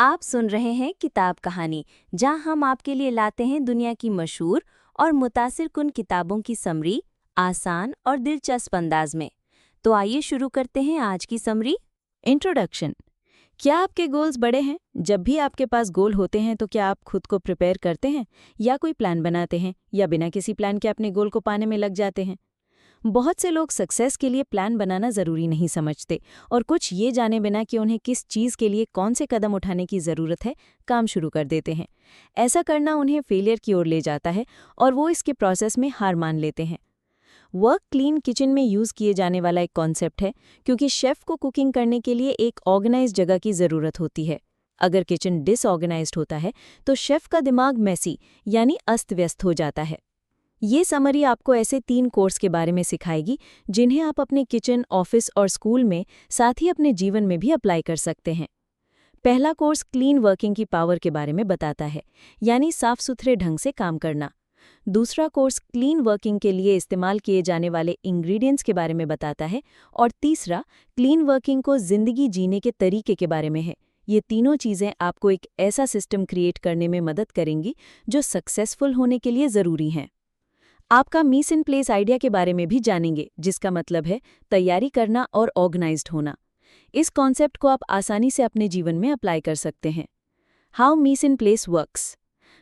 आप सुन रहे हैं किताब कहानी, जहां हम आपके लिए लाते हैं दुनिया की मशहूर और मुतासिर कुन किताबों की समरी, आसान और दिलचस्प अंदाज में। तो आइए शुरू करते हैं आज की समरी। इंट्रोडक्शन। क्या आपके गोल्स बड़े हैं? जब भी आपके पास गोल होते हैं तो क्या आप खुद को प्रिपेयर करते हैं या कोई प्लान बनाते हैं या बिना किसी प्लान के अपने गोल को पाने में लग जाते हैं? बहुत से लोग सक्सेस के लिए प्लान बनाना ज़रूरी नहीं समझते और कुछ ये जाने बिना कि उन्हें किस चीज़ के लिए कौन से कदम उठाने की ज़रूरत है, काम शुरू कर देते हैं। ऐसा करना उन्हें फेलियर की ओर ले जाता है और वो इसके प्रोसेस में हार मान लेते हैं। वर्क क्लीन किचन में यूज़ किए जाने वाला एक कॉन्सेप्ट है, क्योंकि शेफ़ को कुकिंग करने के लिए एक ऑर्गेनाइज्ड जगह की ज़रूरत होती है। अगर किचन डिसऑर्गेनाइज्ड होता है तो शेफ़ का दिमाग मैसी यानी अस्त व्यस्त हो जाता है। ये समरी आपको ऐसे 3 कोर्स के बारे में सिखाएगी जिन्हें आप अपने किचन, ऑफिस और स्कूल में, साथ ही अपने जीवन में भी अप्लाई कर सकते हैं। पहला कोर्स क्लीन वर्किंग की पावर के बारे में बताता है, यानी साफ सुथरे ढंग से काम करना। दूसरा कोर्स क्लीन वर्किंग के लिए इस्तेमाल किए जाने वाले इंग्रेडिएंट्स के बारे में बताता है और तीसरा क्लीन वर्किंग को जिंदगी जीने के तरीके के बारे में है। ये तीनों चीज़ें आपको एक ऐसा सिस्टम क्रिएट करने में मदद करेंगी जो सक्सेसफुल होने के लिए ज़रूरी हैं। आपका मीस इन प्लेस आइडिया के बारे में भी जानेंगे, जिसका मतलब है तैयारी करना और ऑर्गेनाइज्ड होना। इस कॉन्सेप्ट को आप आसानी से अपने जीवन में अप्लाई कर सकते हैं। हाउ मीस इन प्लेस वर्क्स।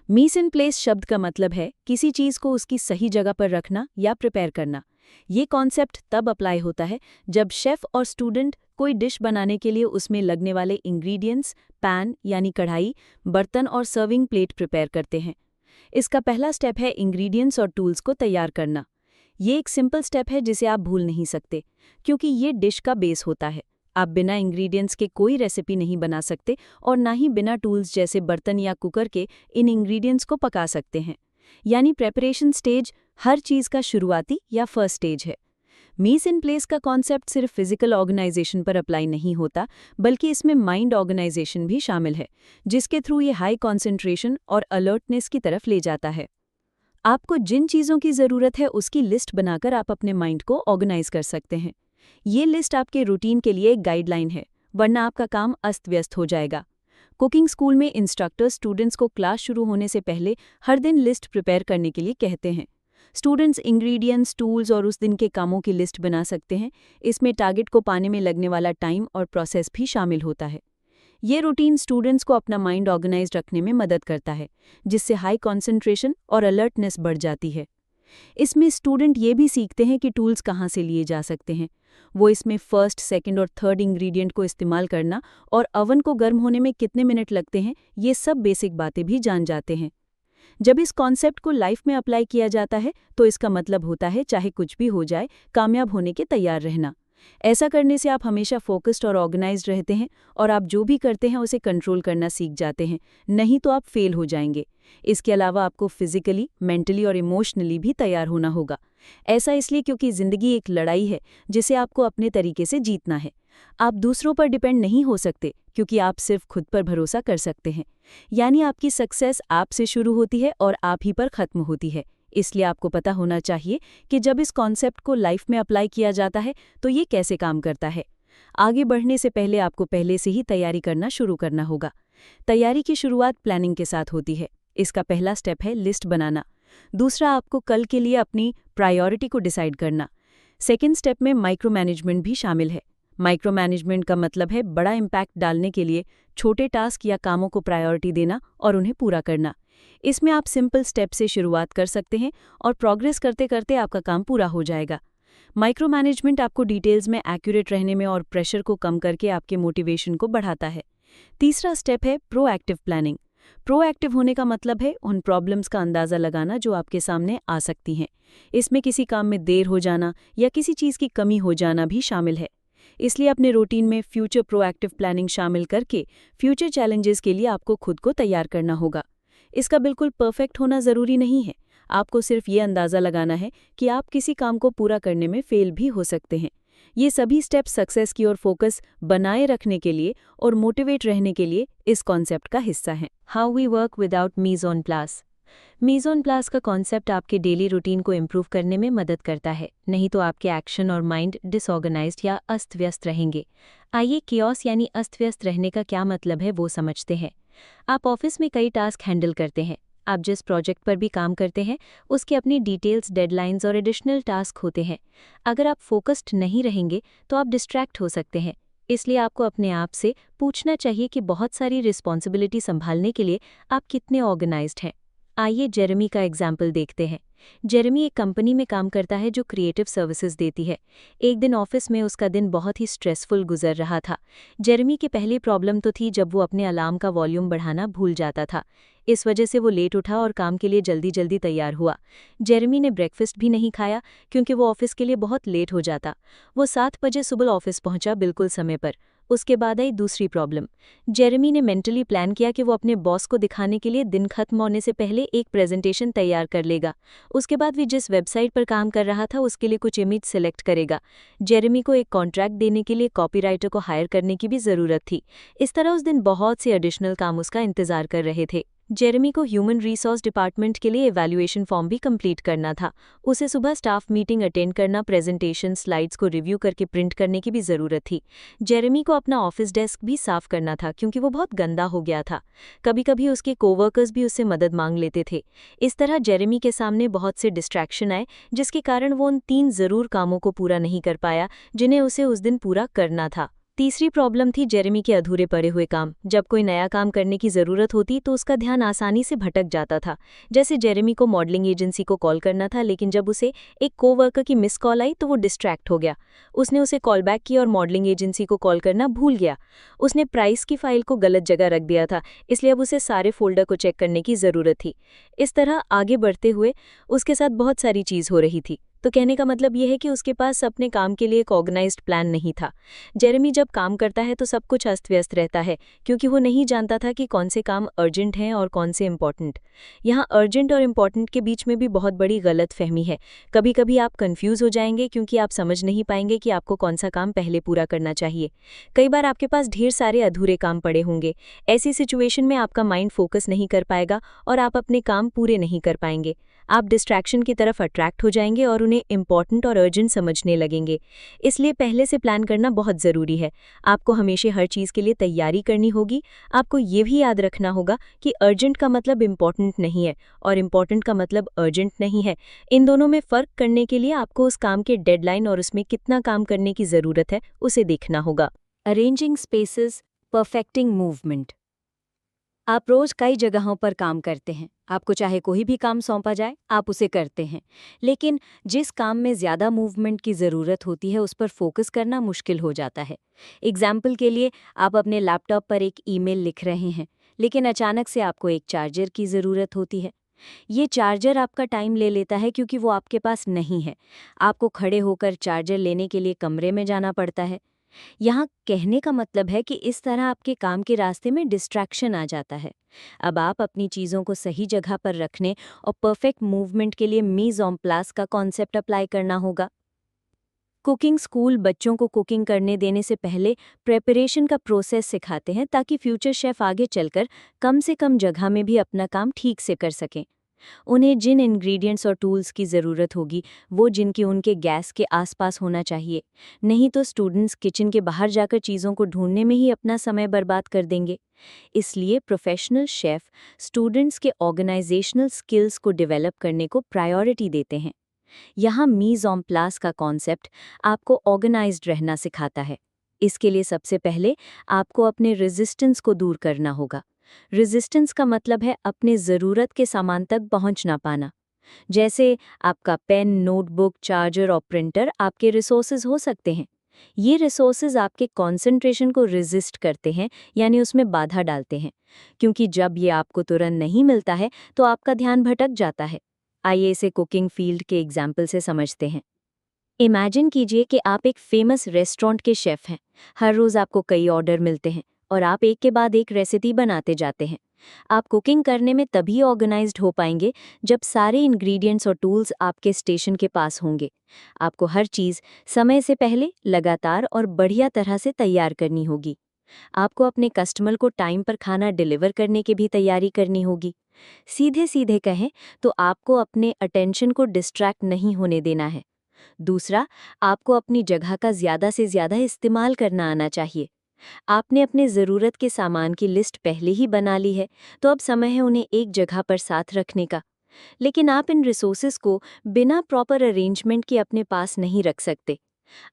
मीस इन प्लेस शब्द का मतलब है किसी चीज़ को उसकी सही जगह पर रखना या प्रिपेयर करना। ये कॉन्सेप्ट तब अप्लाई होता है जब शेफ़ और स्टूडेंट कोई डिश बनाने के लिए उसमें लगने वाले इंग्रेडिएंट्स, पैन यानी कढ़ाई, बर्तन और सर्विंग प्लेट प्रिपेयर करते हैं। इसका पहला स्टेप है इंग्रेडिएंट्स और टूल्स को तैयार करना। ये एक सिंपल स्टेप है जिसे आप भूल नहीं सकते, क्योंकि ये डिश का बेस होता है। आप बिना इंग्रेडिएंट्स के कोई रेसिपी नहीं बना सकते और ना ही बिना टूल्स जैसे बर्तन या कुकर के इन इंग्रेडिएंट्स को पका सकते हैं। यानी प्रेपरेशन स्टेज हर चीज़ का शुरुआती या फर्स्ट स्टेज है। मीस इन प्लेस का कॉन्सेप्ट सिर्फ फिजिकल ऑर्गेनाइजेशन पर अप्लाई नहीं होता, बल्कि इसमें माइंड ऑर्गेनाइजेशन भी शामिल है, जिसके थ्रू ये हाई कॉन्सेंट्रेशन और अलर्टनेस की तरफ ले जाता है। आपको जिन चीज़ों की ज़रूरत है उसकी लिस्ट बनाकर आप अपने माइंड को ऑर्गेनाइज कर सकते हैं। ये लिस्ट आपके रूटीन के लिए एक गाइडलाइन है, वरना आपका काम अस्त व्यस्त हो जाएगा। कुकिंग स्कूल में इंस्ट्रक्टर्स स्टूडेंट्स को क्लास शुरू होने से पहले हर दिन लिस्ट प्रिपेयर करने के लिए कहते हैं। स्टूडेंट्स इंग्रेडिएंट्स, टूल्स और उस दिन के कामों की लिस्ट बना सकते हैं। इसमें टारगेट को पाने में लगने वाला टाइम और प्रोसेस भी शामिल होता है। ये रूटीन स्टूडेंट्स को अपना माइंड ऑर्गेनाइज्ड रखने में मदद करता है, जिससे हाई कंसंट्रेशन और अलर्टनेस बढ़ जाती है। इसमें स्टूडेंट ये भी सीखते हैं कि टूल्स कहाँ से लिए जा सकते हैं। वो इसमें फर्स्ट, सेकंड और थर्ड इंग्रेडिएंट को इस्तेमाल करना और अवन को गर्म होने में कितने मिनट लगते हैं, ये सब बेसिक बातें भी जान जाते हैं। जब इस कॉन्सेप्ट को लाइफ में अप्लाई किया जाता है तो इसका मतलब होता है चाहे कुछ भी हो जाए, कामयाब होने के तैयार रहना। ऐसा करने से आप हमेशा फोकस्ड और ऑर्गेनाइज्ड रहते हैं और आप जो भी करते हैं उसे कंट्रोल करना सीख जाते हैं, नहीं तो आप फेल हो जाएंगे। इसके अलावा आपको फिजिकली, मेंटली और इमोशनली भी तैयार होना होगा। ऐसा इसलिए क्योंकि ज़िंदगी एक लड़ाई है जिसे आपको अपने तरीके से जीतना है। आप दूसरों पर डिपेंड नहीं हो सकते, क्योंकि आप सिर्फ खुद पर भरोसा कर सकते हैं। यानी आपकी सक्सेस आपसे शुरू होती है और आप ही पर ख़त्म होती है। इसलिए आपको पता होना चाहिए कि जब इस कॉन्सेप्ट को लाइफ में अप्लाई किया जाता है तो ये कैसे काम करता है। आगे बढ़ने से पहले आपको पहले से ही तैयारी करना शुरू करना होगा। तैयारी की शुरुआत प्लानिंग के साथ होती है। इसका पहला स्टेप है लिस्ट बनाना। दूसरा, आपको कल के लिए अपनी प्रायोरिटी को डिसाइड करना। सेकेंड स्टेप में माइक्रो मैनेजमेंट भी शामिल है। माइक्रो मैनेजमेंट का मतलब है बड़ा इम्पैक्ट डालने के लिए छोटे टास्क या कामों को प्रायोरिटी देना और उन्हें पूरा करना। इसमें आप सिंपल स्टेप से शुरुआत कर सकते हैं और प्रोग्रेस करते करते आपका काम पूरा हो जाएगा। माइक्रो मैनेजमेंट आपको डिटेल्स में एक्यूरेट रहने में और प्रेशर को कम करके आपके मोटिवेशन को बढ़ाता है। तीसरा स्टेप है प्रोएक्टिव प्लानिंग। प्रोएक्टिव होने का मतलब है उन प्रॉब्लम्स का अंदाज़ा लगाना जो आपके सामने आ सकती हैं। इसमें किसी काम में देर हो जाना या किसी चीज़ की कमी हो जाना भी शामिल है। इसलिए अपने रूटीन में फ्यूचर प्रोएक्टिव प्लानिंग शामिल करके फ्यूचर चैलेंजेस के लिए आपको खुद को तैयार करना होगा। इसका बिल्कुल परफेक्ट होना ज़रूरी नहीं है। आपको सिर्फ ये अंदाज़ा लगाना है कि आप किसी काम को पूरा करने में फेल भी हो सकते हैं। ये सभी स्टेप्स सक्सेस की ओर फोकस बनाए रखने के लिए और मोटिवेट रहने के लिए इस कॉन्सेप्ट का हिस्सा हैं। How we work without mise en place. Mise en place का कॉन्सेप्ट आपके डेली रूटीन को इम्प्रूव करने में मदद करता है, नहीं तो आपके एक्शन और माइंड डिसऑर्गेनाइज्ड या अस्त व्यस्त रहेंगे। आइए कियोस यानी अस्त व्यस्त रहने का क्या मतलब है वो समझते हैं। आप ऑफिस में कई टास्क हैंडल करते हैं। आप जिस प्रोजेक्ट पर भी काम करते हैं उसकी अपनी डिटेल्स, डेडलाइंस और एडिशनल टास्क होते हैं। अगर आप फोकस्ड नहीं रहेंगे तो आप डिस्ट्रैक्ट हो सकते हैं। इसलिए आपको अपने आप से पूछना चाहिए कि बहुत सारी रिस्पॉन्सिबिलिटी संभालने के लिए आप कितने ऑर्गेनाइज्ड हैं। आइए जेरेमी का एग्जाम्पल देखते हैं। जेरेमी एक कंपनी में काम करता है जो क्रिएटिव सर्विसेज देती है। एक दिन ऑफिस में उसका दिन बहुत ही स्ट्रेसफुल गुजर रहा था। जेरेमी की पहली प्रॉब्लम तो थी जब वो अपने अलार्म का वॉल्यूम बढ़ाना भूल जाता था। इस वजह से वो लेट उठा और काम के लिए जल्दी जल्दी तैयार हुआ। जेरेमी ने ब्रेकफास्ट भी नहीं खाया क्योंकि वो ऑफिस के लिए बहुत लेट हो जाता। वो 7 बजे सुबह ऑफिस पहुंचा, बिल्कुल समय पर। उसके बाद आई दूसरी प्रॉब्लम। जेरेमी ने मेंटली प्लान किया कि वो अपने बॉस को दिखाने के लिए दिन खत्म होने से पहले एक प्रेजेंटेशन तैयार कर लेगा। उसके बाद भी जिस वेबसाइट पर काम कर रहा था उसके लिए कुछ इमेज सेलेक्ट करेगा। जेरेमी को एक कॉन्ट्रैक्ट देने के लिए कॉपीराइटर को हायर करने की भी ज़रूरत थी। इस तरह उस दिन बहुत से एडिशनल काम उसका इंतजार कर रहे थे। जेरेमी को ह्यूमन रिसोर्स डिपार्टमेंट के लिए इवैल्यूएशन फॉर्म भी कंप्लीट करना था। उसे सुबह स्टाफ मीटिंग अटेंड करना, प्रेजेंटेशन स्लाइड्स को रिव्यू करके प्रिंट करने की भी ज़रूरत थी। जेरेमी को अपना ऑफिस डेस्क भी साफ करना था क्योंकि वो बहुत गंदा हो गया था। कभी कभी उसके कोवर्कर्स भी उससे मदद मांग लेते थे। इस तरह जेरेमी के सामने बहुत से डिस्ट्रैक्शन आए जिसके कारण वो उन 3 ज़रूर कामों को पूरा नहीं कर पाया जिन्हें उसे उस दिन पूरा करना था। तीसरी प्रॉब्लम थी जेरेमी के अधूरे पड़े हुए काम। जब कोई नया काम करने की ज़रूरत होती तो उसका ध्यान आसानी से भटक जाता था। जैसे जेरेमी को मॉडलिंग एजेंसी को कॉल करना था, लेकिन जब उसे एक कोवर्कर की मिस कॉल आई तो वो डिस्ट्रैक्ट हो गया। उसने उसे कॉल बैक किया और मॉडलिंग एजेंसी को कॉल करना भूल गया। उसने प्राइस की फाइल को गलत जगह रख दिया था, इसलिए अब उसे सारे फोल्डर को चेक करने की ज़रूरत थी। इस तरह आगे बढ़ते हुए उसके साथ बहुत सारी चीज़ हो रही थी। तो कहने का मतलब यह है कि उसके पास अपने काम के लिए एक ऑर्गेनाइज्ड प्लान नहीं था। जेरेमी जब काम करता है तो सब कुछ अस्त व्यस्त रहता है क्योंकि वो नहीं जानता था कि कौन से काम अर्जेंट हैं और कौन से इम्पॉर्टेंट। यहाँ अर्जेंट और इम्पॉर्टेंट के बीच में भी बहुत बड़ी गलत फहमी है। कभी कभी आप कंफ्यूज हो जाएंगे क्योंकि आप समझ नहीं पाएंगे कि आपको कौन सा काम पहले पूरा करना चाहिए। कई बार आपके पास ढेर सारे अधूरे काम पड़े होंगे। ऐसी सिचुएशन में आपका माइंड फोकस नहीं कर पाएगा और आप अपने काम पूरे नहीं कर पाएंगे। आप डिस्ट्रैक्शन की तरफ अट्रैक्ट हो जाएंगे और उन्हें इम्पॉर्टेंट और अर्जेंट समझने लगेंगे। इसलिए पहले से प्लान करना बहुत ज़रूरी है। आपको हमेशा हर चीज़ के लिए तैयारी करनी होगी। आपको ये भी याद रखना होगा कि अर्जेंट का मतलब इम्पॉर्टेंट नहीं है और इम्पॉर्टेंट का मतलब अर्जेंट नहीं है। इन दोनों में फ़र्क करने के लिए आपको उस काम के डेडलाइन और उसमें कितना काम करने की ज़रूरत है उसे देखना होगा। Arranging spaces, perfecting movement. आप रोज कई जगहों पर काम करते हैं। आपको चाहे कोई भी काम सौंपा जाए, आप उसे करते हैं। लेकिन जिस काम में ज़्यादा मूवमेंट की ज़रूरत होती है उस पर फोकस करना मुश्किल हो जाता है। एग्जाम्पल के लिए, आप अपने लैपटॉप पर एक ईमेल लिख रहे हैं, लेकिन अचानक से आपको एक चार्जर की ज़रूरत होती है। ये चार्जर आपका टाइम ले लेता है क्योंकि वो आपके पास नहीं है। आपको खड़े होकर चार्जर लेने के लिए कमरे में जाना पड़ता है। यहाँ कहने का मतलब है कि इस तरह आपके काम के रास्ते में डिस्ट्रैक्शन आ जाता है। अब आप अपनी चीज़ों को सही जगह पर रखने और परफेक्ट मूवमेंट के लिए मीज़ ऑन प्लेस का कॉन्सेप्ट अप्लाई करना होगा। कुकिंग स्कूल बच्चों को कुकिंग करने देने से पहले प्रेपरेशन का प्रोसेस सिखाते हैं ताकि फ्यूचर शेफ आगे चलकर कम से कम जगह में भी अपना काम ठीक से कर सकें। उन्हें जिन इंग्रेडिएंट्स और टूल्स की ज़रूरत होगी वो जिनकी उनके गैस के आसपास होना चाहिए। नहीं तो स्टूडेंट्स किचन के बाहर जाकर चीज़ों को ढूंढने में ही अपना समय बर्बाद कर देंगे। इसलिए प्रोफेशनल शेफ स्टूडेंट्स के ऑर्गेनाइजेशनल स्किल्स को डेवलप करने को प्रायोरिटी देते हैं। यहाँ मीज़ ऑन प्लेस का कॉन्सेप्ट आपको ऑर्गेनाइज्ड रहना सिखाता है। इसके लिए सबसे पहले आपको अपने रेजिस्टेंस को दूर करना होगा। रेजिस्टेंस का मतलब है अपने ज़रूरत के सामान तक पहुंच ना पाना। जैसे आपका पेन, नोटबुक, चार्जर और प्रिंटर आपके रिसोर्सेज हो सकते हैं। ये रिसोर्सेज आपके कंसंट्रेशन को रेजिस्ट करते हैं, यानी उसमें बाधा डालते हैं, क्योंकि जब ये आपको तुरंत नहीं मिलता है तो आपका ध्यान भटक जाता है। आइए इसे कुकिंग फील्ड के एग्जाम्पल से समझते हैं। इमेजिन कीजिए कि आप एक फेमस रेस्टोरेंट के शेफ हैं। हर रोज़ आपको कई ऑर्डर मिलते हैं और आप एक के बाद एक रेसिपी बनाते जाते हैं। आप कुकिंग करने में तभी ऑर्गेनाइज्ड हो पाएंगे जब सारे इंग्रेडिएंट्स और टूल्स आपके स्टेशन के पास होंगे। आपको हर चीज़ समय से पहले, लगातार और बढ़िया तरह से तैयार करनी होगी। आपको अपने कस्टमर को टाइम पर खाना डिलीवर करने की भी तैयारी करनी होगी। सीधे सीधे कहें तो आपको अपने अटेंशन को डिस्ट्रैक्ट नहीं होने देना है। दूसरा, आपको अपनी जगह का ज़्यादा से ज़्यादा इस्तेमाल करना आना चाहिए। आपने अपने ज़रूरत के सामान की लिस्ट पहले ही बना ली है, तो अब समय है उन्हें एक जगह पर साथ रखने का। लेकिन आप इन रिसोर्सेज को बिना प्रॉपर अरेंजमेंट के अपने पास नहीं रख सकते।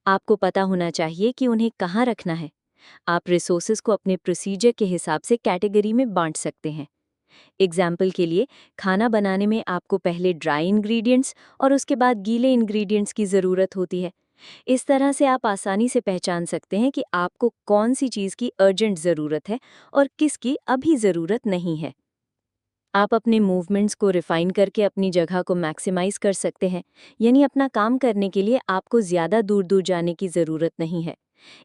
आपको पता होना चाहिए कि उन्हें कहाँ रखना है। आप रिसोर्सेज को अपने प्रोसीजर के हिसाब से कैटेगरी में बांट सकते हैं। एग्जाम्पल के लिए, खाना बनाने में आपको पहले ड्राई इंग्रेडिएंट्स और उसके बाद गीले इंग्रेडिएंट्स की ज़रूरत होती है। इस तरह से आप आसानी से पहचान सकते हैं कि आपको कौन सी चीज़ की अर्जेंट ज़रूरत है और किसकी अभी ज़रूरत नहीं है। आप अपने मूवमेंट्स को रिफाइन करके अपनी जगह को मैक्सिमाइज कर सकते हैं, यानी अपना काम करने के लिए आपको ज़्यादा दूर दूर जाने की ज़रूरत नहीं है।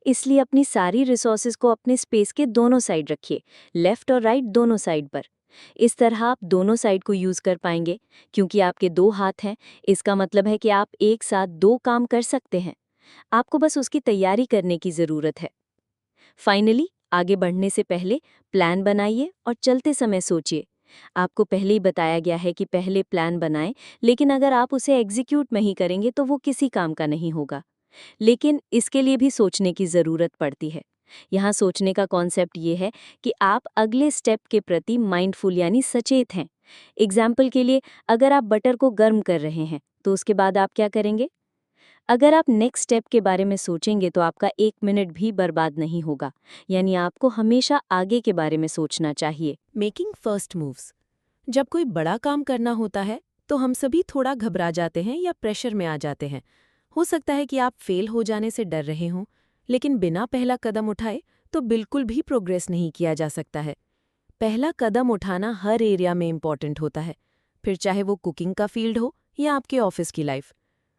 इसलिए अपनी सारी रिसोर्सेज को अपने स्पेस के दोनों साइड रखिए, लेफ्ट और राइट दोनों साइड पर। इस तरह आप दोनों साइड को यूज़ कर पाएंगे। क्योंकि आपके दो हाथ हैं, इसका मतलब है कि आप एक साथ दो काम कर सकते हैं। आपको बस उसकी तैयारी करने की ज़रूरत है। फाइनली, आगे बढ़ने से पहले प्लान बनाइए और चलते समय सोचिए। आपको पहले ही बताया गया है कि पहले प्लान बनाएं, लेकिन अगर आप उसे एग्जीक्यूट नहीं करेंगे तो वो किसी काम का नहीं होगा। लेकिन इसके लिए भी सोचने की ज़रूरत पड़ती है। यहाँ सोचने का कॉन्सेप्ट ये है कि आप अगले स्टेप के प्रति माइंडफुल यानी सचेत हैं। एग्जाम्पल के लिए, अगर आप बटर को गर्म कर रहे हैं तो उसके बाद आप क्या करेंगे? अगर आप नेक्स्ट स्टेप के बारे में सोचेंगे तो आपका 1 मिनट भी बर्बाद नहीं होगा। यानी आपको हमेशा आगे के बारे में सोचना चाहिए। Making first moves. जब कोई बड़ा काम करना होता है तो हम सभी थोड़ा घबरा जाते हैं या प्रेशर में आ जाते हैं। हो सकता है कि आप फेल हो जाने से डर रहे हों, लेकिन बिना पहला कदम उठाए तो बिल्कुल भी प्रोग्रेस नहीं किया जा सकता है। पहला कदम उठाना हर एरिया में इम्पॉर्टेंट होता है, फिर चाहे वो कुकिंग का फील्ड हो या आपके ऑफिस की लाइफ।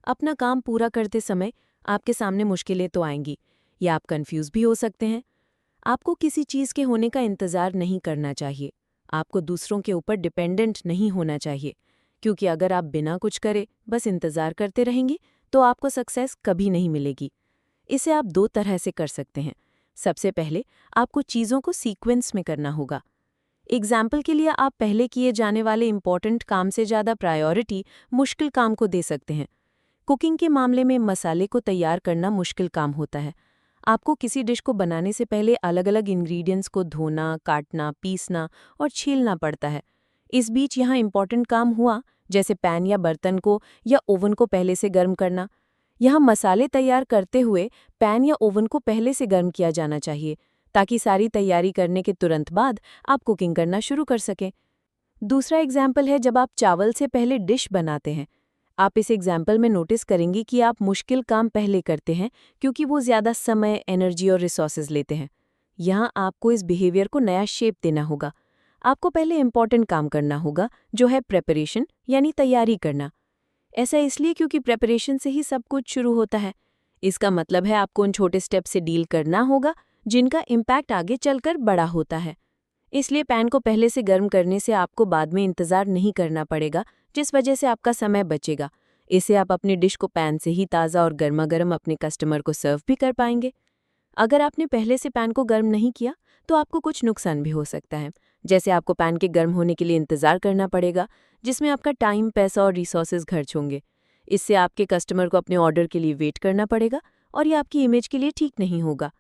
अपना काम पूरा करते समय आपके सामने मुश्किलें तो आएंगी या आप कंफ्यूज भी हो सकते हैं। आपको किसी चीज़ के होने का इंतज़ार नहीं करना चाहिए। आपको दूसरों के ऊपर डिपेंडेंट नहीं होना चाहिए, क्योंकि अगर आप बिना कुछ करे बस इंतज़ार करते रहेंगे तो आपको सक्सेस कभी नहीं मिलेगी। इसे आप दो तरह से कर सकते हैं। सबसे पहले आपको चीज़ों को सीक्वेंस में करना होगा। एग्जाम्पल के लिए, आप पहले किए जाने वाले इंपॉर्टेंट काम से ज़्यादा प्रायोरिटी मुश्किल काम को दे सकते हैं। कुकिंग के मामले में मसाले को तैयार करना मुश्किल काम होता है। आपको किसी डिश को बनाने से पहले अलग अलग इंग्रेडिएंट्स को धोना, काटना, पीसना और छीलना पड़ता है। इस बीच यहाँ इंपॉर्टेंट काम हुआ, जैसे पैन या बर्तन को या ओवन को पहले से गर्म करना। यहाँ मसाले तैयार करते हुए पैन या ओवन को पहले से गर्म किया जाना चाहिए, ताकि सारी तैयारी करने के तुरंत बाद आप कुकिंग करना शुरू कर सकें। दूसरा एग्जाम्पल है जब आप चावल से पहले डिश बनाते हैं। आप इस एग्जाम्पल में नोटिस करेंगे कि आप मुश्किल काम पहले करते हैं, क्योंकि वो ज़्यादा समय, एनर्जी और रिसोर्सेज लेते हैं। यहाँ आपको इस बिहेवियर को नया शेप देना होगा। आपको पहले इंपॉर्टेंट काम करना होगा, जो है प्रेपरेशन यानी तैयारी करना। ऐसा इसलिए क्योंकि प्रेपरेशन से ही सब कुछ शुरू होता है। इसका मतलब है आपको उन छोटे स्टेप से डील करना होगा जिनका इम्पैक्ट आगे चलकर बड़ा होता है। इसलिए पैन को पहले से गर्म करने से आपको बाद में इंतज़ार नहीं करना पड़ेगा, जिस वजह से आपका समय बचेगा। इससे आप अपनी डिश को पैन से ही ताज़ा और गर्मा-गर्म अपने कस्टमर को सर्व भी कर पाएंगे। अगर आपने पहले से पैन को गर्म नहीं किया तो आपको कुछ नुकसान भी हो सकता है। जैसे आपको पैन के गर्म होने के लिए इंतज़ार करना पड़ेगा, जिसमें आपका टाइम, पैसा और रिसोर्सेज खर्च होंगे। इससे आपके कस्टमर को अपने ऑर्डर के लिए वेट करना पड़ेगा और ये आपकी इमेज के लिए ठीक नहीं होगा।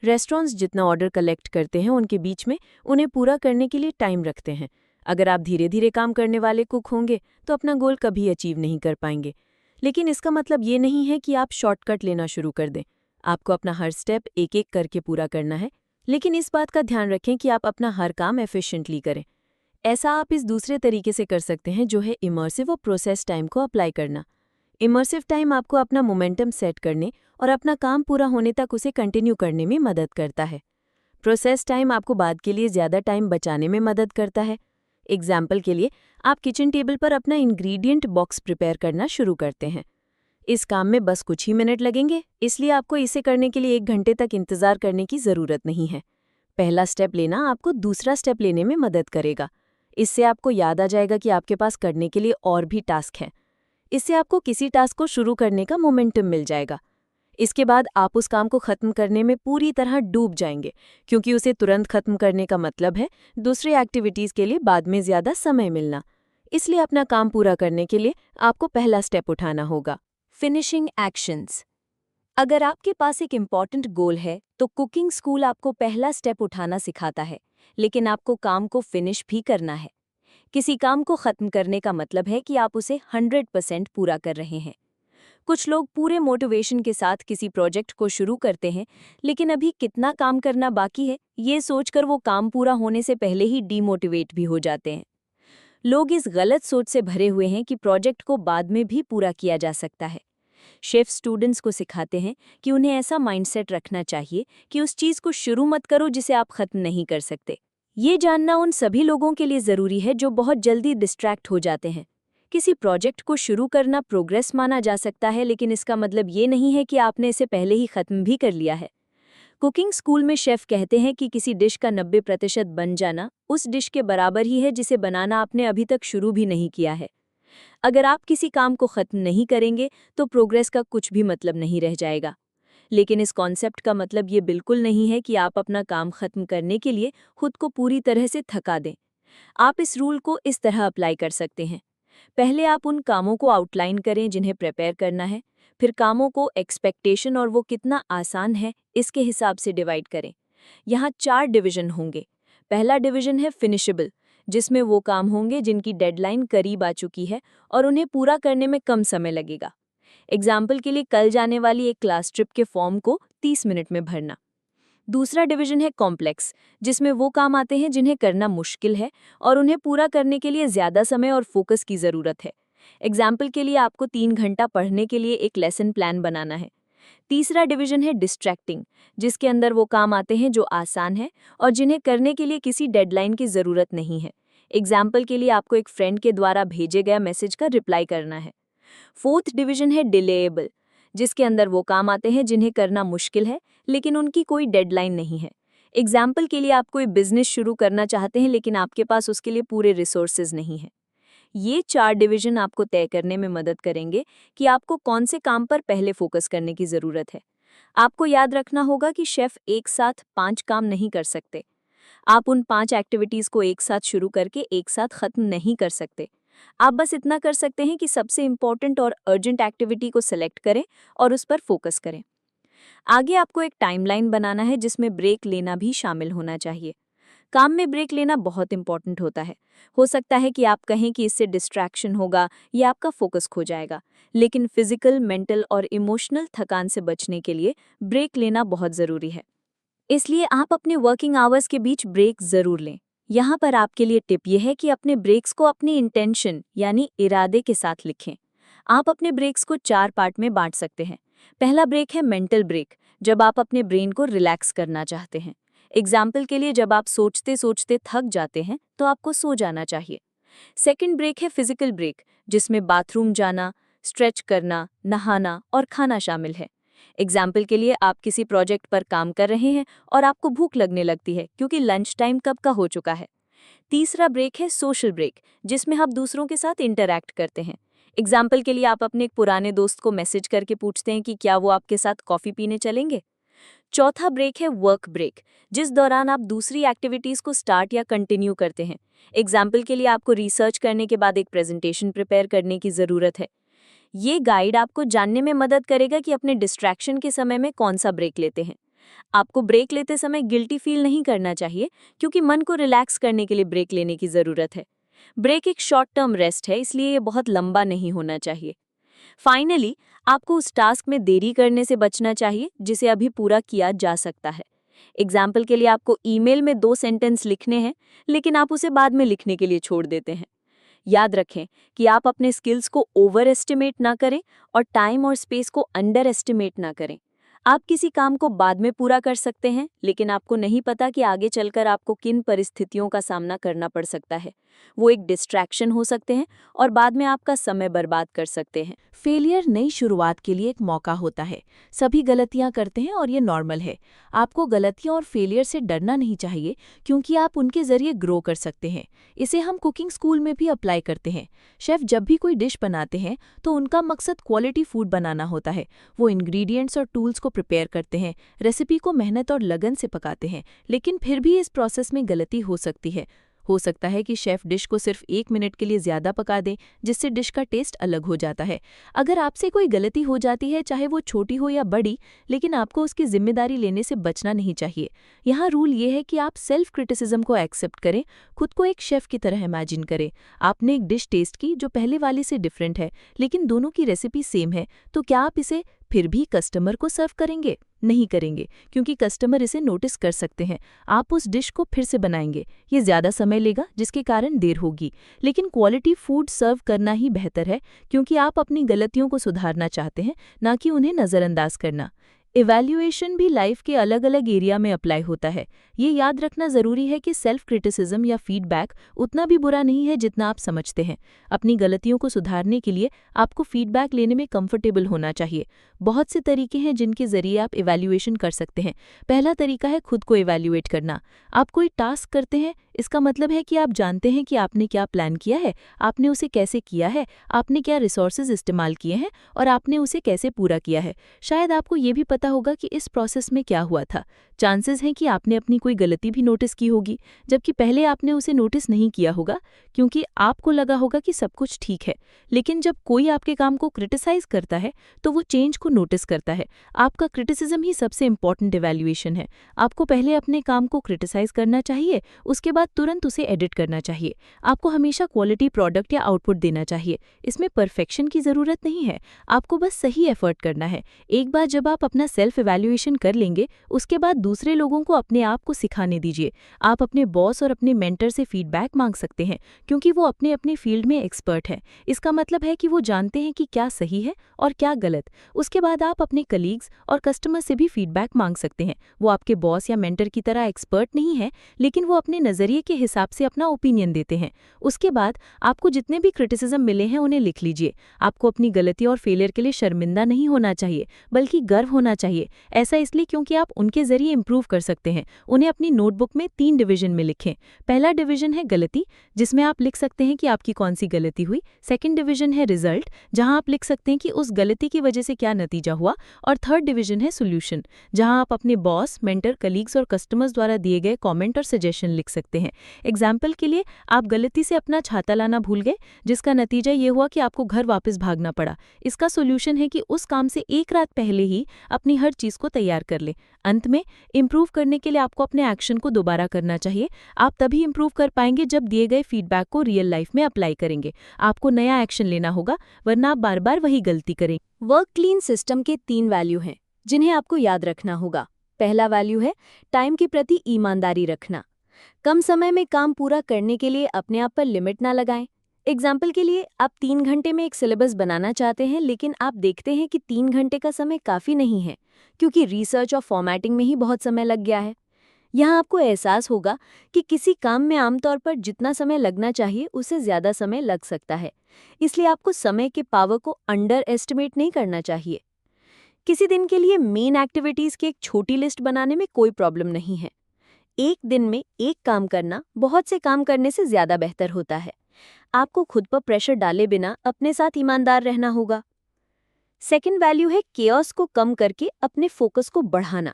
रेस्टोरेंट्स जितना ऑर्डर कलेक्ट करते हैं उनके बीच में उन्हें पूरा करने के लिए टाइम रखते हैं। अगर आप धीरे धीरे काम करने वाले कुक होंगे तो अपना गोल कभी अचीव नहीं कर पाएंगे। लेकिन इसका मतलब ये नहीं है कि आप शॉर्टकट लेना शुरू कर दें। आपको अपना हर स्टेप एक एक करके पूरा करना है, लेकिन इस बात का ध्यान रखें कि आप अपना हर काम एफिशिएंटली करें। ऐसा आप इस दूसरे तरीके से कर सकते हैं, जो है इमर्सिव और प्रोसेस टाइम को अप्लाई करना। इमर्सिव टाइम आपको अपना मोमेंटम सेट करने और अपना काम पूरा होने तक उसे कंटिन्यू करने में मदद करता है। प्रोसेस टाइम आपको बाद के लिए ज़्यादा टाइम बचाने में मदद करता है। एग्जाम्पल के लिए, आप किचन टेबल पर अपना इंग्रेडिएंट बॉक्स प्रिपेयर करना शुरू करते हैं। इस काम में बस कुछ ही मिनट लगेंगे, इसलिए आपको इसे करने के लिए 1 घंटे तक इंतज़ार करने की ज़रूरत नहीं है। पहला स्टेप लेना आपको दूसरा स्टेप लेने में मदद करेगा। इससे आपको याद आ जाएगा कि आपके पास करने के लिए और भी टास्क हैं। इससे आपको किसी टास्क को शुरू करने का मोमेंटम मिल जाएगा। इसके बाद आप उस काम को खत्म करने में पूरी तरह डूब जाएंगे, क्योंकि उसे तुरंत खत्म करने का मतलब है दूसरी एक्टिविटीज के लिए बाद में ज्यादा समय मिलना। इसलिए अपना काम पूरा करने के लिए आपको पहला स्टेप उठाना होगा। Finishing actions. अगर आपके पास एक इम्पॉर्टेंट गोल है तो कुकिंग स्कूल आपको पहला स्टेप उठाना सिखाता है, लेकिन आपको काम को फिनिश भी करना है। किसी काम को खत्म करने का मतलब है कि आप उसे 100% पूरा कर रहे हैं। कुछ लोग पूरे मोटिवेशन के साथ किसी प्रोजेक्ट को शुरू करते हैं, लेकिन अभी कितना काम करना बाकी है ये सोचकर वो काम पूरा होने से पहले ही डीमोटिवेट भी हो जाते हैं। लोग इस गलत सोच से भरे हुए हैं कि प्रोजेक्ट को बाद में भी पूरा किया जा सकता है। शेफ स्टूडेंट्स को सिखाते हैं कि उन्हें ऐसा माइंडसेट रखना चाहिए कि उस चीज़ को शुरू मत करो जिसे आप खत्म नहीं कर सकते। ये जानना उन सभी लोगों के लिए ज़रूरी है जो बहुत जल्दी डिस्ट्रैक्ट हो जाते हैं। किसी प्रोजेक्ट को शुरू करना प्रोग्रेस माना जा सकता है, लेकिन इसका मतलब ये नहीं है कि आपने इसे पहले ही खत्म भी कर लिया है। कुकिंग स्कूल में शेफ कहते हैं कि किसी डिश का 90% बन जाना उस डिश के बराबर ही है जिसे बनाना आपने अभी तक शुरू भी नहीं किया है। अगर आप किसी काम को खत्म नहीं करेंगे तो प्रोग्रेस का कुछ भी मतलब नहीं रह जाएगा। लेकिन इस कॉन्सेप्ट का मतलब ये बिल्कुल नहीं है कि आप अपना काम खत्म करने के लिए खुद को पूरी तरह से थका दें। आप इस रूल को इस तरह अप्लाई कर सकते हैं। पहले आप उन कामों को आउटलाइन करें जिन्हें प्रिपेयर करना है, फिर कामों को एक्सपेक्टेशन और वो कितना आसान है इसके हिसाब से डिवाइड करें। यहाँ 4 डिवीजन होंगे। पहला डिवीजन है फिनिशेबल, जिसमें वो काम होंगे जिनकी डेडलाइन करीब आ चुकी है और उन्हें पूरा करने में कम समय लगेगा। एग्जाम्पल के लिए कल जाने वाली एक क्लास ट्रिप के फॉर्म को 30 मिनट में भरना। दूसरा डिवीजन है कॉम्प्लेक्स, जिसमें वो काम आते हैं जिन्हें करना मुश्किल है और उन्हें पूरा करने के लिए ज़्यादा समय और फोकस की ज़रूरत है। एग्जाम्पल के लिए आपको 3 घंटा पढ़ने के लिए एक लेसन प्लान बनाना है। तीसरा डिवीजन है डिस्ट्रैक्टिंग, जिसके अंदर वो काम आते हैं जो आसान है और जिन्हें करने के लिए किसी डेडलाइन की ज़रूरत नहीं है। एग्जाम्पल के लिए आपको एक फ्रेंड के द्वारा भेजे गए मैसेज का रिप्लाई करना है। फोर्थ डिवीजन है डिलेएबल, जिसके अंदर वो काम आते हैं जिन्हें करना मुश्किल है लेकिन उनकी कोई डेडलाइन नहीं है। एग्जाम्पल के लिए आप कोई बिजनेस शुरू करना चाहते हैं लेकिन आपके पास उसके लिए पूरे रिसोर्सेज नहीं हैं। ये 4 डिवीजन आपको तय करने में मदद करेंगे कि आपको कौन से काम पर पहले फोकस करने की ज़रूरत है। आपको याद रखना होगा कि शेफ एक साथ 5 काम नहीं कर सकते। आप उन 5 एक्टिविटीज़ को एक साथ शुरू करके एक साथ ख़त्म नहीं कर सकते। आप बस इतना कर सकते हैं कि सबसे इम्पॉर्टेंट और अर्जेंट एक्टिविटी को सेलेक्ट करें और उस पर फोकस करें। आगे आपको एक टाइमलाइन बनाना है जिसमें ब्रेक लेना भी शामिल होना चाहिए। काम में ब्रेक लेना बहुत इंपॉर्टेंट होता है। हो सकता है कि आप कहें कि इससे डिस्ट्रैक्शन होगा या आपका फोकस खो जाएगा, लेकिन फिजिकल, मेंटल और इमोशनल थकान से बचने के लिए ब्रेक लेना बहुत ज़रूरी है। इसलिए आप अपने वर्किंग आवर्स के बीच ब्रेक ज़रूर लें। यहाँ पर आपके लिए टिप यह है कि अपने ब्रेक्स को अपनी इंटेंशन यानी इरादे के साथ लिखें। आप अपने ब्रेक्स को 4 पार्ट में बांट सकते हैं। पहला ब्रेक है मेंटल ब्रेक, जब आप अपने ब्रेन को रिलैक्स करना चाहते हैं। एग्जाम्पल के लिए जब आप सोचते सोचते थक जाते हैं तो आपको सो जाना चाहिए। सेकंड ब्रेक है फिजिकल ब्रेक, जिसमें बाथरूम जाना, स्ट्रेच करना, नहाना और खाना शामिल है। एग्जाम्पल के लिए आप किसी प्रोजेक्ट पर काम कर रहे हैं और आपको भूख लगने लगती है क्योंकि लंच टाइम कब का हो चुका है। तीसरा ब्रेक है सोशल ब्रेक, जिसमें आप दूसरों के साथ इंटरैक्ट करते हैं। एग्जाम्पल के लिए आप अपने एक पुराने दोस्त को मैसेज करके पूछते हैं कि क्या वो आपके साथ कॉफ़ी पीने चलेंगे। चौथा ब्रेक है वर्क ब्रेक, जिस दौरान आप दूसरी एक्टिविटीज़ को स्टार्ट या कंटिन्यू करते हैं। एग्जाम्पल के लिए आपको रिसर्च करने के बाद एक प्रेजेंटेशन प्रिपेयर करने की ज़रूरत है। ये गाइड आपको जानने में मदद करेगा कि अपने डिस्ट्रैक्शन के समय में कौन सा ब्रेक लेते हैं। आपको ब्रेक लेते समय गिल्टी फील नहीं करना चाहिए, क्योंकि मन को रिलैक्स करने के लिए ब्रेक लेने की ज़रूरत है। ब्रेक एक शॉर्ट टर्म रेस्ट है, इसलिए ये बहुत लंबा नहीं होना चाहिए। फाइनली, आपको उस टास्क में देरी करने से बचना चाहिए जिसे अभी पूरा किया जा सकता है। एग्जाम्पल के लिए आपको ईमेल में 2 सेंटेंस लिखने हैं, लेकिन आप उसे बाद में लिखने के लिए छोड़ देते हैं। याद रखें कि आप अपने स्किल्स को ओवर एस्टिमेट ना करें और टाइम और स्पेस को अंडर एस्टिमेट ना करें। आप किसी काम को बाद में पूरा कर सकते हैं, लेकिन आपको नहीं पता कि आगे चलकर आपको किन परिस्थितियों का सामना करना पड़ सकता है। वो एक डिस्ट्रैक्शन हो सकते हैं और बाद में आपका समय बर्बाद कर सकते हैं। फेलियर नई शुरुआत के लिए एक मौका होता है। सभी गलतियां करते हैं और ये नॉर्मल है। आपको गलतियों और फेलियर से डरना नहीं चाहिए, क्योंकि आप उनके जरिए ग्रो कर सकते हैं। इसे हम कुकिंग स्कूल में भी अप्लाई करते हैं। शेफ जब भी कोई डिश बनाते हैं तो उनका मकसद क्वालिटी फूड बनाना होता है। वो इंग्रेडिएंट्स और टूल्स को प्रिपेयर करते हैं, रेसिपी को मेहनत और लगन से पकाते हैं, लेकिन फिर भी इस प्रोसेस में गलती हो सकती है। हो सकता है कि शेफ डिश को सिर्फ 1 मिनट के लिए ज़्यादा पका दें, जिससे डिश का टेस्ट अलग हो जाता है। अगर आपसे कोई गलती हो जाती है, चाहे वो छोटी हो या बड़ी, लेकिन आपको उसकी जिम्मेदारी लेने से बचना नहीं चाहिए। यहाँ रूल ये है कि आप सेल्फ क्रिटिसिज्म को एक्सेप्ट करें, खुद को एक शेफ की तरह इमेजिन करें। आपने एक डिश टेस्ट की जो पहले वाली से डिफरेंट है, लेकिन दोनों की रेसिपी सेम है, तो क्या आप इसे फिर भी कस्टमर को सर्व करेंगे? नहीं करेंगे, क्योंकि कस्टमर इसे नोटिस कर सकते हैं। आप उस डिश को फिर से बनाएंगे। ये ज़्यादा समय लेगा, जिसके कारण देर होगी, लेकिन क्वालिटी फूड सर्व करना ही बेहतर है, क्योंकि आप अपनी गलतियों को सुधारना चाहते हैं, ना कि उन्हें नज़रअंदाज करना। इवैल्यूएशन भी लाइफ के अलग अलग एरिया में अप्लाई होता है। ये याद रखना ज़रूरी है कि सेल्फ क्रिटिसिज्म या फीडबैक उतना भी बुरा नहीं है जितना आप समझते हैं। अपनी गलतियों को सुधारने के लिए आपको फीडबैक लेने में कंफर्टेबल होना चाहिए। बहुत से तरीके हैं जिनके ज़रिए आप इवैल्यूएशन कर सकते हैं। पहला तरीका है खुद को इवैल्यूएट करना। आप कोई टास्क करते हैं, इसका मतलब है कि आप जानते हैं कि आपने क्या प्लान किया है, आपने उसे कैसे किया है, आपने क्या रिसोर्सेज इस्तेमाल किए हैं और आपने उसे कैसे पूरा किया है। शायद आपको ये भी पता होगा कि इस प्रोसेस में क्या हुआ था। चांसेस हैं कि आपने अपनी कोई गलती भी नोटिस की होगी, जबकि पहले आपने उसे नोटिस नहीं किया होगा, क्योंकि आपको लगा होगा कि सब कुछ ठीक है। लेकिन जब कोई आपके काम को क्रिटिसाइज करता है, तो वो चेंज को नोटिस करता है। आपका क्रिटिसिज्म ही सबसे इंपॉर्टेंट इवैल्यूएशन है। आपको पहले अपने काम को क्रिटिसाइज करना चाहिए, उसके बाद तुरंत उसे एडिट करना चाहिए। आपको हमेशा क्वालिटी प्रोडक्ट या आउटपुट देना चाहिए। इसमें परफेक्शन की ज़रूरत नहीं है, आपको बस सही एफर्ट करना है। एक बार जब आप अपना सेल्फ इवैल्यूएशन कर लेंगे, उसके बाद दूसरे लोगों को अपने आप को सिखाने दीजिए। आप अपने बॉस और अपने मेंटर से फीडबैक मांग सकते हैं, क्योंकि वो अपने अपने फील्ड में एक्सपर्ट हैं। इसका मतलब है कि वो जानते हैं कि क्या सही है और क्या गलत। उसके बाद आप अपने कलीग्स और कस्टमर से भी फीडबैक मांग सकते हैं। वो आपके बॉस या मेंटर की तरह एक्सपर्ट नहीं है, लेकिन वो अपने नज़रिए के हिसाब से अपना ओपिनियन देते हैं। उसके बाद आपको जितने भी क्रिटिसिज्म मिले हैं उन्हें लिख लीजिए। आपको अपनी गलती और फेलियर के लिए शर्मिंदा नहीं होना चाहिए, बल्कि गर्व होना चाहिए। ऐसा इसलिए क्योंकि आप उनके जरिए इंप्रूव कर सकते हैं। उन्हें अपनी नोटबुक में 3 डिवीजन में लिखें। पहला डिवीजन है गलती, जिसमें आप लिख सकते हैं कि आपकी कौन सी गलती हुई। सेकंड डिवीजन है रिजल्ट, जहां आप लिख सकते हैं कि उस गलती की वजह से क्या नतीजा हुआ। और थर्ड डिवीजन है सॉल्यूशन, जहां आप अपने बॉस, मेंटर, कलीग्स और कस्टमर्स द्वारा दिए गए कमेंट और सजेशन लिख सकते हैं। एग्जाम्पल के लिए, आप गलती से अपना छाता लाना भूल गए, जिसका नतीजा ये हुआ कि आपको घर वापस भागना पड़ा। इसका सॉल्यूशन है कि उस काम से एक रात पहले ही अपनी हर चीज़ को तैयार कर ले। अंत में, इम्प्रूव करने के लिए आपको अपने एक्शन को दोबारा करना चाहिए। आप तभी इम्प्रूव कर पाएंगे जब दिए गए फीडबैक को रियल लाइफ में अप्लाई करेंगे। आपको नया एक्शन लेना होगा, वरना आप बार बार वही गलती करें। वर्क क्लीन सिस्टम के 3 वैल्यू हैं, जिन्हें आपको याद रखना होगा। पहला वैल्यू है टाइम के प्रति ईमानदारी रखना। कम समय में काम पूरा करने के लिए अपने आप पर लिमिट ना लगाएं। एग्जाम्पल के लिए, आप 3 घंटे में एक सिलेबस बनाना चाहते हैं, लेकिन आप देखते हैं कि 3 घंटे का समय काफ़ी नहीं है, क्योंकि रिसर्च और फॉर्मेटिंग में ही बहुत समय लग गया है। यहाँ आपको एहसास होगा कि किसी काम में आमतौर पर जितना समय लगना चाहिए, उससे ज़्यादा समय लग सकता है। इसलिए आपको समय के पावर को अंडर एस्टिमेट नहीं करना चाहिए। किसी दिन के लिए मेन एक्टिविटीज़ की एक छोटी लिस्ट बनाने में कोई प्रॉब्लम नहीं है। एक दिन में एक काम करना बहुत से काम करने से ज़्यादा बेहतर होता है। आपको खुद पर प्रेशर डाले बिना अपने साथ ईमानदार रहना होगा। सेकंड वैल्यू है केओस को कम करके अपने फोकस को बढ़ाना।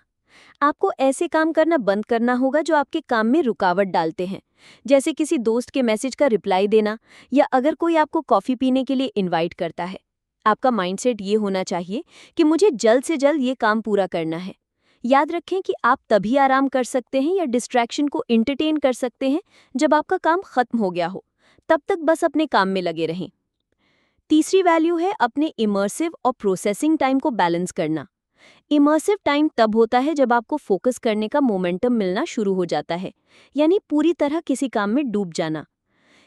आपको ऐसे काम करना बंद करना होगा जो आपके काम में रुकावट डालते हैं, जैसे किसी दोस्त के मैसेज का रिप्लाई देना, या अगर कोई आपको कॉफ़ी पीने के लिए इनवाइट करता है। आपका माइंडसेट ये होना चाहिए कि मुझे जल्द से जल्द ये काम पूरा करना है। याद रखें कि आप तभी आराम कर सकते हैं या डिस्ट्रैक्शन को एंटरटेन कर सकते हैं जब आपका काम खत्म हो गया हो। तब तक बस अपने काम में लगे रहें। तीसरी वैल्यू है अपने इमर्सिव और प्रोसेसिंग टाइम को बैलेंस करना। इमर्सिव टाइम तब होता है जब आपको फोकस करने का मोमेंटम मिलना शुरू हो जाता है, यानी पूरी तरह किसी काम में डूब जाना।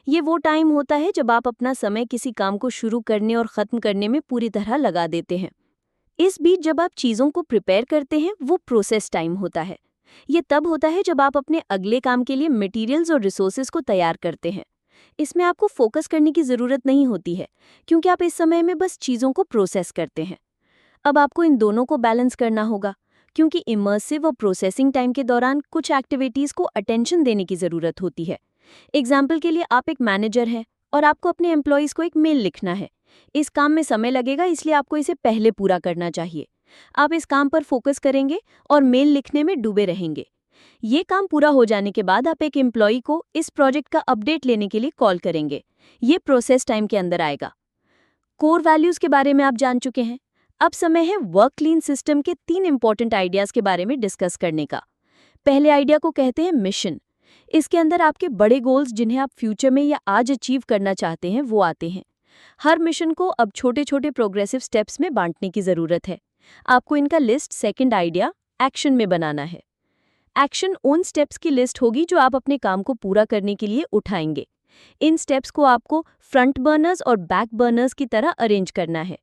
ये वो टाइम होता है जब आप अपना समय किसी काम को शुरू करने और ख़त्म करने में पूरी तरह लगा देते हैं। इस बीच जब आप चीज़ों को प्रिपेयर करते हैं, वो प्रोसेस टाइम होता है। ये तब होता है जब आप अपने अगले काम के लिए मटेरियल्स और रिसोर्सेज को तैयार करते हैं। इसमें आपको फोकस करने की ज़रूरत नहीं होती है, क्योंकि आप इस समय में बस चीज़ों को प्रोसेस करते हैं। अब आपको इन दोनों को बैलेंस करना होगा, क्योंकि इमर्सिव और प्रोसेसिंग टाइम के दौरान कुछ एक्टिविटीज़ को अटेंशन देने की ज़रूरत होती है। एग्जाम्पल के लिए, आप एक मैनेजर हैं और आपको अपने एम्प्लॉयज़ को एक मेल लिखना है। इस काम में समय लगेगा, इसलिए आपको इसे पहले पूरा करना चाहिए। आप इस काम पर फोकस करेंगे और मेल लिखने में डूबे रहेंगे। ये काम पूरा हो जाने के बाद आप एक एम्प्लॉय को इस प्रोजेक्ट का अपडेट लेने के लिए कॉल करेंगे। ये प्रोसेस टाइम के अंदर आएगा। कोर वैल्यूज़ के बारे में आप जान चुके हैं। अब समय है वर्क क्लीन सिस्टम के 3 इंपॉर्टेंट आइडियाज़ के बारे में डिस्कस करने का। पहले आइडिया को कहते हैं मिशन। इसके अंदर आपके बड़े गोल्स, जिन्हें आप फ्यूचर में या आज अचीव करना चाहते हैं, वो आते हैं। हर मिशन को अब छोटे छोटे प्रोग्रेसिव स्टेप्स में बांटने की ज़रूरत है। आपको इनका लिस्ट सेकंड आइडिया एक्शन में बनाना है। एक्शन उन स्टेप्स की लिस्ट होगी जो आप अपने काम को पूरा करने के लिए उठाएंगे। इन स्टेप्स को आपको फ्रंट बर्नर्स और बैक बर्नर्स की तरह अरेंज करना है।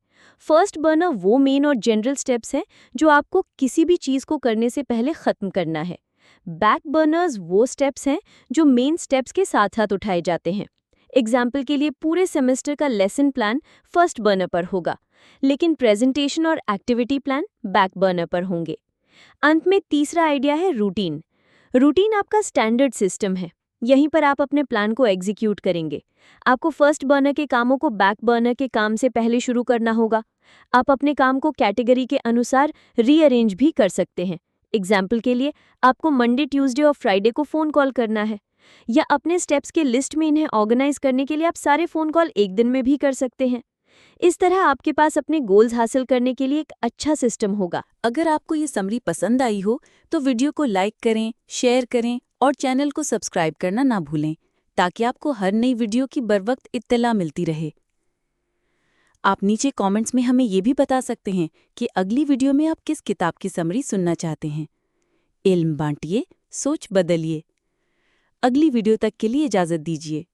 फर्स्ट बर्नर वो मेन और जनरल स्टेप्स हैं जो आपको किसी भी चीज़ को करने से पहले ख़त्म करना है। बैक बर्नर्स वो स्टेप्स हैं जो मेन स्टेप्स के साथ साथ उठाए जाते हैं। एग्जाम्पल के लिए, पूरे सेमेस्टर का लेसन प्लान फर्स्ट बर्नर पर होगा, लेकिन प्रेजेंटेशन और एक्टिविटी प्लान बैक बर्नर पर होंगे। अंत में तीसरा आइडिया है रूटीन। रूटीन आपका स्टैंडर्ड सिस्टम है। यहीं पर आप अपने प्लान को एग्जीक्यूट करेंगे। आपको फर्स्ट बर्नर के कामों को बैक बर्नर के काम से पहले शुरू करना होगा। आप अपने काम को कैटेगरी के अनुसार रीअरेंज भी कर सकते हैं। एग्जाम्पल के लिए, आपको मंडे, ट्यूसडे और फ्राइडे को फ़ोन कॉल करना है, या अपने स्टेप्स के लिस्ट में इन्हें ऑर्गेनाइज करने के लिए आप सारे फ़ोन कॉल एक दिन में भी कर सकते हैं। इस तरह आपके पास अपने गोल्स हासिल करने के लिए एक अच्छा सिस्टम होगा। अगर आपको ये समरी पसंद आई हो तो वीडियो को लाइक करें, शेयर करें और चैनल को सब्सक्राइब करना ना भूलें, ताकि आपको हर नई वीडियो की बरवक्त इत्तला मिलती रहे। आप नीचे कमेंट्स में हमें ये भी बता सकते हैं कि अगली वीडियो में आप किस किताब की समरी सुनना चाहते हैं। इल्म बांटिए, सोच बदलिए। अगली वीडियो तक के लिए इजाज़त दीजिए।